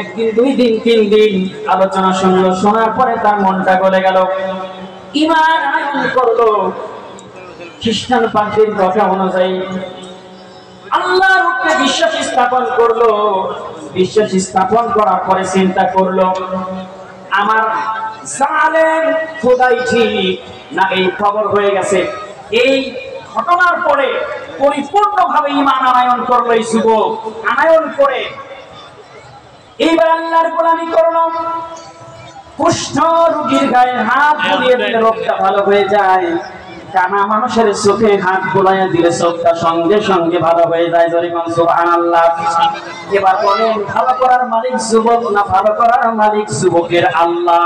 একদিন, 2 দিন, 3 দিন আলোচনা শুনলো, শোনার পরে তার মনটা গলে গেল, ঈমান আনয়ন করলো। খ্রিস্টান পাদ্রীর কথা অনুযায়ী আল্লাহর উপরে বিশ্বাস স্থাপন করলো। বিশ্বাস স্থাপন করার পরে চিন্তা করলো, আমার জালেম খোদাই ঠিক না এই খবর হয়ে গেছে। এই ঘটনার পরে পরিপূর্ণভাবে ঈমান আনয়ন করলো এই যুবক। আনয়ন করে এইবার আল্লাহর গোলামি করলো। কুষ্ঠ রোগীর গায়ে হাত বুলিয়ে দিলে রোগটা ভালো হয়ে যায়। কানা মানুষের চোখে হাত বুলাইয়া দিলে চোখটা সঙ্গে সঙ্গে ভালো হয়ে যায়। জরিমান সুবহানাল্লাহ। এবার বলেন, ভালো করার মালিক যুবক না ভালো করার মালিক যুবকের আল্লাহ?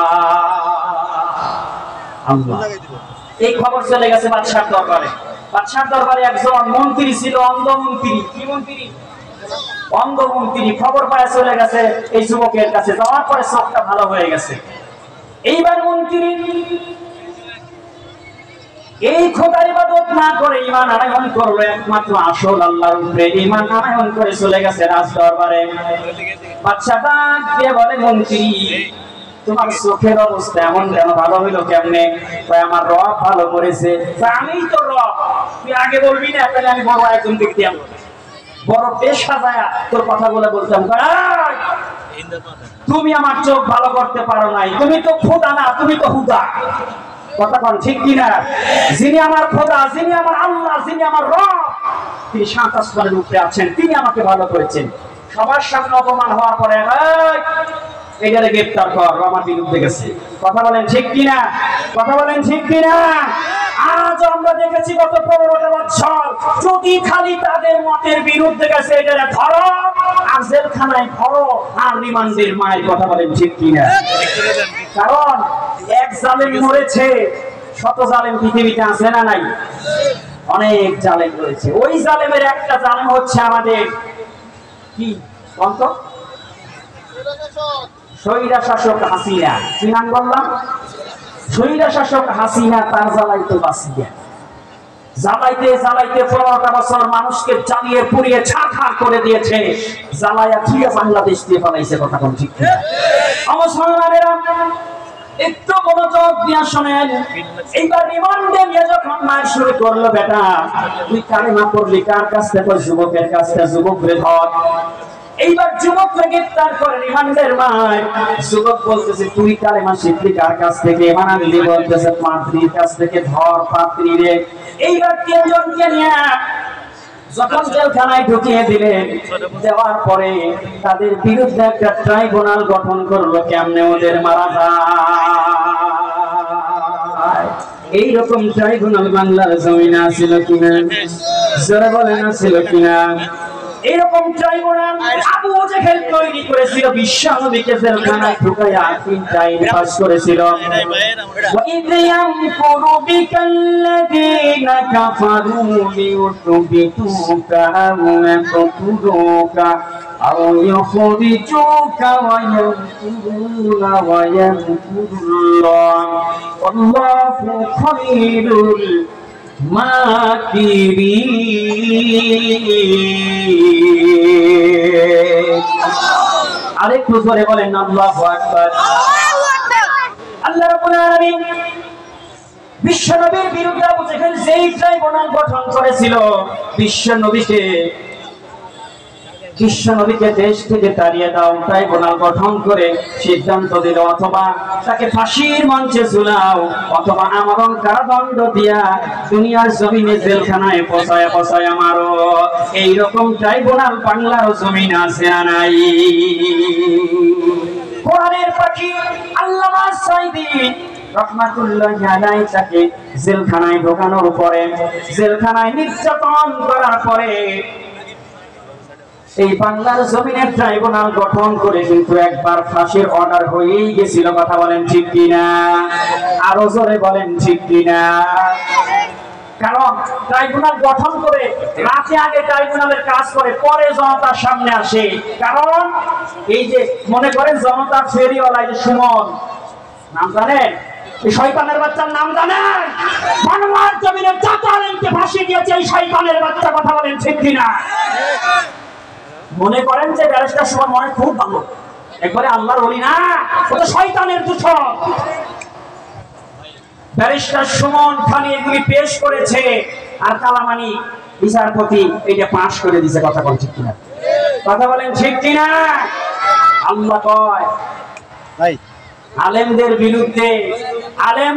আল্লাহ। এই খবর চলে গেছে বাদশার দরবারে। বাদশার দরবারে একজন মন্ত্রী ছিল, অন্ধমন্ত্রী। কি মন্ত্রী? অন্ধমন্ত্রী। খবর পায় চলে গেছে এই যুবকের কাছে। যাওয়ার পরে চোখটা ভালো হয়ে গেছে। এইবার মন্ত্রী এই খোদার ইবাদত না করে ঈমান আনয়ন করলো একমাত্র আসল আল্লাহর উপরে। ঈমান আনয়ন করে চলে গেছে রাজ দরবারে। বাদশা ডাক দিয়ে বলে, মন্ত্রী তোমার চোখের অবস্থা এমন কেন? ভালো হইলো কেমনে? আমার রব ভালো করেছে। আমিই তো রব, তুই আগে বলবি না? তাহলে আমি বড় একজন দেখতাম, বড় পেশা যায় তোর কথা বলে বলতাম, তুমি আমার চোখ ভালো করতে পারো নাই। তুমি তো খোদা না, তুমি তো হুদা। কথা বল ঠিক কিনা? যিনি আমার খোদা, যিনি আমার আল্লাহ, যিনি আমার রব, তিনি 7 আসমানের উপরে আছেন, তিনি আমাকে ভালো করেছেন। সবার সামনে অপমান হওয়ার পরে এটারে গ্রেফতার কর, আমার বিরুদ্ধে গেছে। কথা বলেন ঠিক কিনা? কথা বলেন ঠিক কিনা? আজ আমরা দেখেছি গত 15টা বছর, যদি খালি তাদের মতের বিরুদ্ধে গেছে এটারে ধরো আর জেলখানায় ধরো আর রিমান্ডের মায়ের। কথা বলেন ঠিক কিনা? কারণ এক জালেম মরেছে, শত জালেম পৃথিবীতে আছে না নাই? অনেক জালেম রয়েছে। ওই জালেমের একটা জালেম হচ্ছে আমাদের কি কত স্বৈরা শাসক হাসিনা। কি নাম বললাম? স্বৈরা শাসক হাসিনা। তার জ্বালাই তো বাঁচিয়া জ্বালাইতে জ্বালাইতে 15টা বছর মানুষকে জ্বালিয়ে পুড়িয়ে ছারখার করে দিয়েছে। জ্বালাইয়া থুয়ে বাংলাদেশ দিয়ে ফেলাইছে। কথা কোন ঠিক কিনা? মুসলমানেরা একটু মনোযোগ দিয়ে শোনেন। এইবার রিমান্ডে নিয়ে যখন মার শুরু করলো, বেটা তুই কালেমা পড়লি কার কাছ থেকে? যুবকের কাছ থেকে। যুবক রে ধর। এইবার যুবককে গ্রেফতার করে রিমান্ডের মায়। যুবক বলতেছে, তুই কালেমা শিখলি কার কাছ থেকে? ঈমান আনলি বলতেছে পাত্রীর কাছ থেকে। ধর পাত্রী রে। এইবার 3 জনকে নিয়ে যখন জেলখানায় ঢুকিয়ে দিলেন, দেওয়ার পরে তাদের বিরুদ্ধে একটা ট্রাইব্যুনাল গঠন করলো, কেমনে ওদের মারা যায়। এইরকম ট্রাইব্যুনাল বাংলার জমিনে ছিল কিনা? যারা বলেন ছিল কিনা? এরকম ট্রাইব্যুনাল আবু জেহেল তৈরি করেছিল। বিশ্ব নবীকে জেলখানায় ঢুকাইয়া 3টা আইন পাস করেছিল। ওয়া ইযাম কুরু বিকাল্লাযীনা কাফারু লিউতবিতুকা আও ইয়াকতুলুকা আও ইখরিজুকা ওয়া ইয়ামকুরুনা ওয়া ইয়ামকুরুল্লাহ আল্লাহু খায়রুল আরেকটু জোরে বলেন আল্লাহু আকবার। আল্লাহ রাব্বুল আলামিন বিশ্ব নবীর বিরুদ্ধে আবু জেহেল যেই ট্রাইব্যুনাল গঠন করেছিল, বিশ্ব নবীকে দেশ থেকে তাড়িয়ে দাও, ট্রাইব্যুনাল গঠন করে সিদ্ধান্ত দিল, অথবা তাকে ফাঁসির মঞ্চে ঝুলাও, অথবা আমরণ কারাদণ্ড দিয়া দুনিয়ার জমিনে জেলখানায় পচায় মারো। এইরকম ট্রাইব্যুনাল বাংলার জমিন আছে না নাই? কোরআনের পাখি আল্লামা সাঈদী রাহমাতুল্লাহি আলাইহি তাকে জেলখানায় ঢোকানোর পরে, জেলখানায় নির্যাতন করার পরে এই বাংলার জমিনের ট্রাইব্যুনাল গঠন করে কিন্তু একবার ফাঁসির অর্ডার হয়েই গেছিল। কথা বলেন ঠিক কিনা? আরো জোরে বলেন ঠিক কিনা? কারণ ট্রাইব্যুনাল গঠন করে রাতে আগে ট্রাইব্যুনালের কাজ করে, পরে জনতার সামনে আসে। কারণ এই যে মনে করেন জনতার ফেরিওয়ালা যে সুমন, নাম জানেন? এই শয়তানের বাচ্চার নাম জানেন? বাংলার জমিনে যত আলেমকে ফাঁসি দিয়েছে এই শয়তানের বাচ্চা। কথা বলেন ঠিক কিনা? মনে করেন যে ব্যারিস্টার সুমন মনে খুব ভালো, একবারে আল্লাহর ওলি না, ও তো শয়তানের দূষণ। ব্যারিস্টার সুমন খালি এগুলি পেশ করেছে আর কালামানি বিচারপতি এটা পাশ করে দিয়েছে। কথা বলেন ঠিক কিনা? কথা বলেন ঠিক কিনা? আল্লাহ কয় আলেমদের বিরুদ্ধে আলেম